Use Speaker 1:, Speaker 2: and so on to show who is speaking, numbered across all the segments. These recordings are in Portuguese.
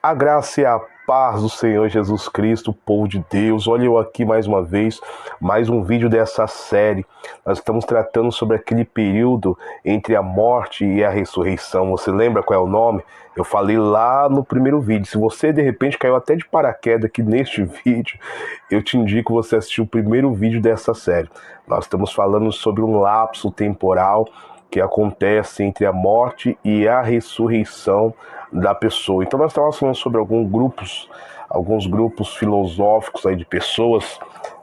Speaker 1: A graça e a paz do Senhor Jesus Cristo, povo de Deus. Olha eu aqui mais uma vez, mais um vídeo dessa série. Nós estamos tratando sobre aquele período entre a morte e a ressurreição. Você lembra qual é o nome? Eu falei lá no primeiro vídeo. Se você de repente caiu até de paraquedas aqui neste vídeo, eu te indico você assistir o primeiro vídeo dessa série. Nós estamos falando sobre um lapso temporal que acontece entre a morte e a ressurreição da pessoa. Então nós estávamos falando sobre alguns grupos filosóficos aí de pessoas,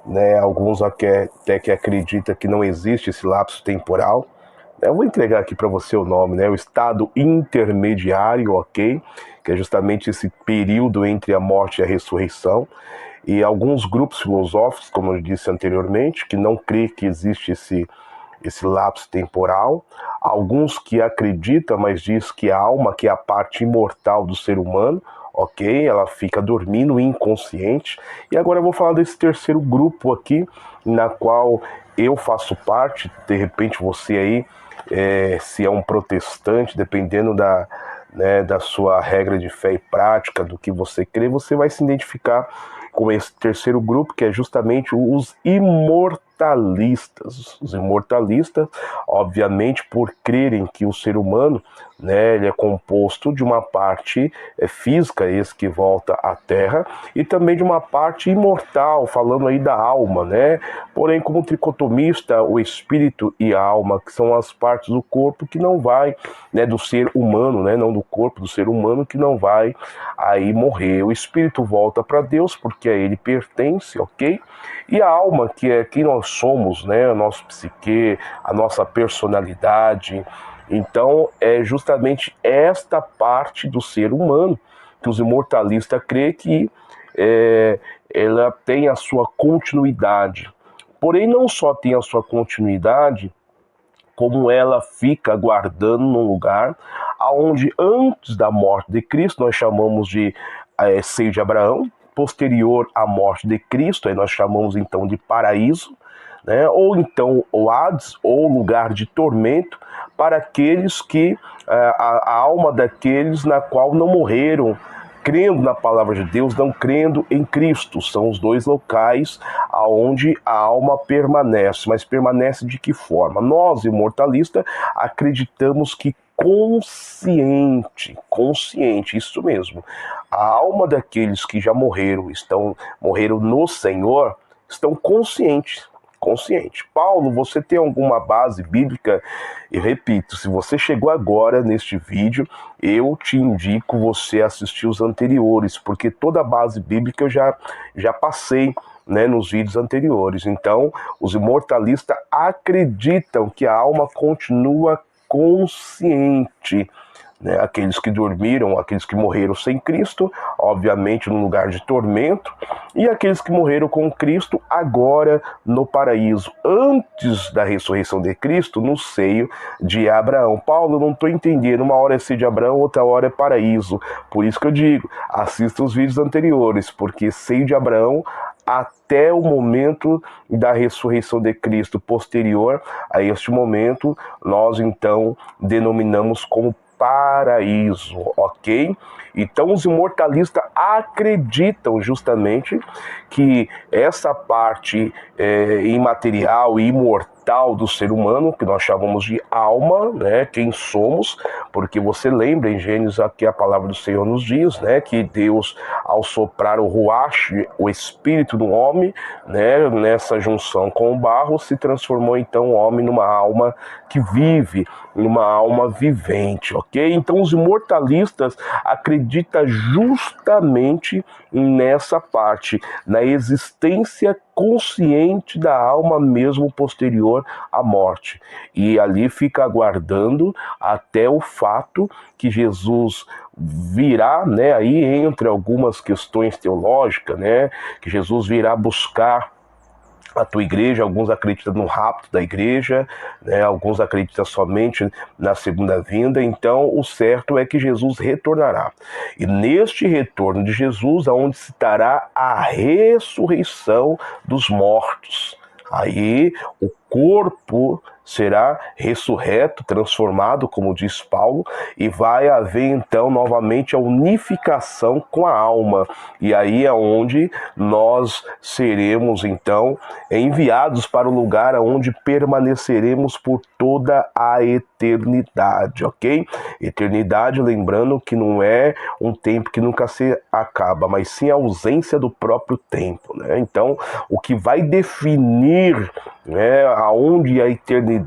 Speaker 1: né? Alguns até que acreditam que não existe esse lapso temporal. Eu vou entregar aqui para você o nome, né? O estado intermediário, ok? Que é justamente esse período entre a morte e a ressurreição. E alguns grupos filosóficos, como eu disse anteriormente, que não creem que existe esse lapso temporal. Alguns que acreditam, mas diz que a alma, que é a parte imortal do ser humano, ok? Ela fica dormindo, inconsciente. E agora eu vou falar desse terceiro grupo aqui, na qual eu faço parte. De repente você aí, se é um protestante, dependendo da sua regra de fé e prática, do que você crê, você vai se identificar com esse terceiro grupo, que é justamente os imortalistas. Os imortalistas, obviamente, por crerem que o ser humano, né, ele é composto de uma parte física, esse que volta à Terra, e também de uma parte imortal, falando aí da alma, né? Porém, como tricotomista, o espírito e a alma, que são as partes do corpo que não vai, né, do ser humano, né, não do corpo do ser humano, que não vai aí morrer. O espírito volta para Deus, porque a ele pertence, ok? E a alma, que é quem nós somos, né, o nosso psique, a nossa personalidade. Então, é justamente esta parte do ser humano que os imortalistas creem que ela tem a sua continuidade. Porém, não só tem a sua continuidade, como ela fica guardando num lugar aonde antes da morte de Cristo nós chamamos de seio de Abraão, posterior à morte de Cristo, aí nós chamamos então de paraíso, né? Ou então o Hades, ou lugar de tormento, para aqueles que, a alma daqueles na qual não morreram, crendo na palavra de Deus, não crendo em Cristo. São os dois locais aonde a alma permanece. Mas permanece de que forma? Nós, imortalistas, acreditamos que consciente, isso mesmo. A alma daqueles que já morreram no Senhor, estão consciente. Paulo, você tem alguma base bíblica? E repito, se você chegou agora neste vídeo, eu te indico você assistir os anteriores, porque toda a base bíblica eu já passei, né, nos vídeos anteriores. Então, os imortalistas acreditam que a alma continua consciente, né? Aqueles que dormiram, aqueles que morreram sem Cristo, obviamente no lugar de tormento, e aqueles que morreram com Cristo agora no paraíso, antes da ressurreição de Cristo, no seio de Abraão. Paulo, eu não estou entendendo, uma hora é seio de Abraão, outra hora é paraíso. Por isso que eu digo, assista os vídeos anteriores, porque seio de Abraão até o momento da ressurreição de Cristo, posterior a este momento, nós então denominamos como paraíso, ok? Então os imortalistas acreditam justamente que essa parte imaterial e imortal do ser humano, que nós chamamos de alma, né, quem somos, porque você lembra em Gênesis aqui a palavra do Senhor nos diz, né, que Deus, ao soprar o ruach, o espírito do homem, né, nessa junção com o barro, se transformou então o homem numa alma que vive, numa alma vivente, ok? Então os imortalistas acreditam justamente nessa parte, na existência consciente da alma mesmo posterior à morte. E ali fica aguardando até o fato que Jesus virá, né, aí entre algumas questões teológicas, né, que Jesus virá buscar a tua igreja. Alguns acreditam no rapto da igreja, né? Alguns acreditam somente na segunda vinda. Então o certo é que Jesus retornará, e neste retorno de Jesus, aonde se dará a ressurreição dos mortos, aí o corpo será ressurreto, transformado, como diz Paulo, e vai haver então novamente a unificação com a alma. E aí é onde nós seremos então enviados para o lugar onde permaneceremos por toda a eternidade, ok? Eternidade, lembrando que não é um tempo que nunca se acaba, mas sim a ausência do próprio tempo, né? Então, o que vai definir, né, aonde a eternidade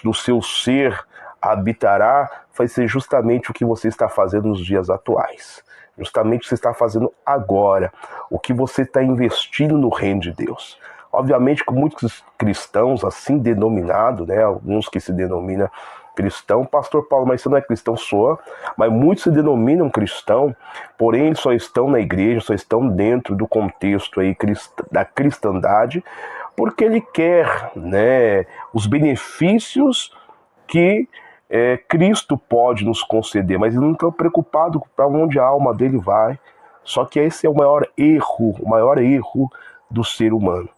Speaker 1: do seu ser habitará, vai ser justamente o que você está fazendo nos dias atuais. Justamente o que você está fazendo agora. O que você está investindo no reino de Deus. Obviamente, com muitos cristãos assim denominados, né, alguns que se denominam cristão, pastor Paulo, mas você não é cristão, sou, mas muitos se denominam cristão, porém eles só estão na igreja, só estão dentro do contexto aí da cristandade, porque ele quer, né, os benefícios que Cristo pode nos conceder, mas ele não está preocupado para onde a alma dele vai. Só que esse é o maior erro do ser humano,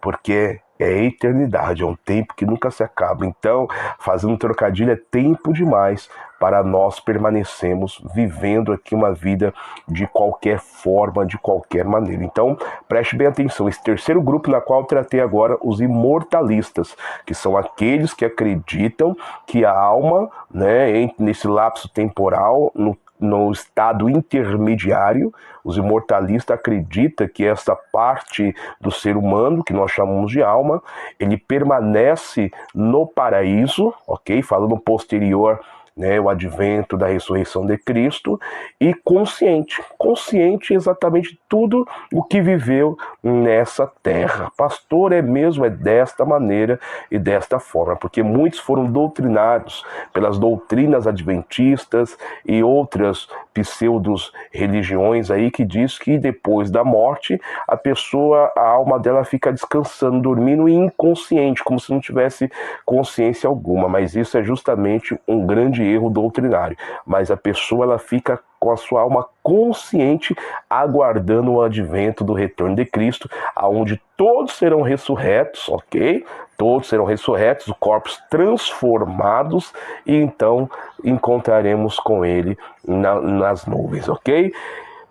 Speaker 1: porque é a eternidade, é um tempo que nunca se acaba. Então, fazendo um trocadilho, é tempo demais para nós permanecermos vivendo aqui uma vida de qualquer forma, de qualquer maneira. Então, preste bem atenção, esse terceiro grupo na qual eu tratei agora, os imortalistas, que são aqueles que acreditam que a alma, né, nesse lapso temporal, no estado intermediário, os imortalistas acreditam que essa parte do ser humano, que nós chamamos de alma, ele permanece no paraíso, ok? Falando posterior, né, o advento da ressurreição de Cristo, e consciente exatamente tudo o que viveu nessa terra. Pastor, é desta maneira e desta forma, porque muitos foram doutrinados pelas doutrinas adventistas e outras pseudos religiões aí que diz que depois da morte a alma dela fica descansando, dormindo e inconsciente, como se não tivesse consciência alguma, mas isso é justamente um grande erro doutrinário. Mas a pessoa ela fica com a sua alma consciente, aguardando o advento do retorno de Cristo, aonde todos serão ressurretos, ok? Todos serão ressurretos, os corpos transformados, e então encontraremos com ele nas nuvens, ok?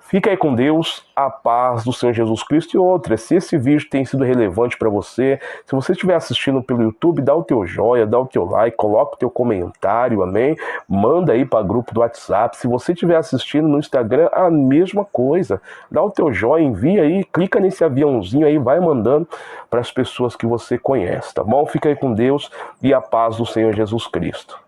Speaker 1: Fica aí com Deus, a paz do Senhor Jesus Cristo. E outra, se esse vídeo tem sido relevante para você, se você estiver assistindo pelo YouTube, dá o teu joinha, dá o teu like, coloca o teu comentário, amém? Manda aí para o grupo do WhatsApp. Se você estiver assistindo no Instagram, a mesma coisa. Dá o teu joinha, envia aí, clica nesse aviãozinho aí, vai mandando para as pessoas que você conhece, tá bom? Fica aí com Deus e a paz do Senhor Jesus Cristo.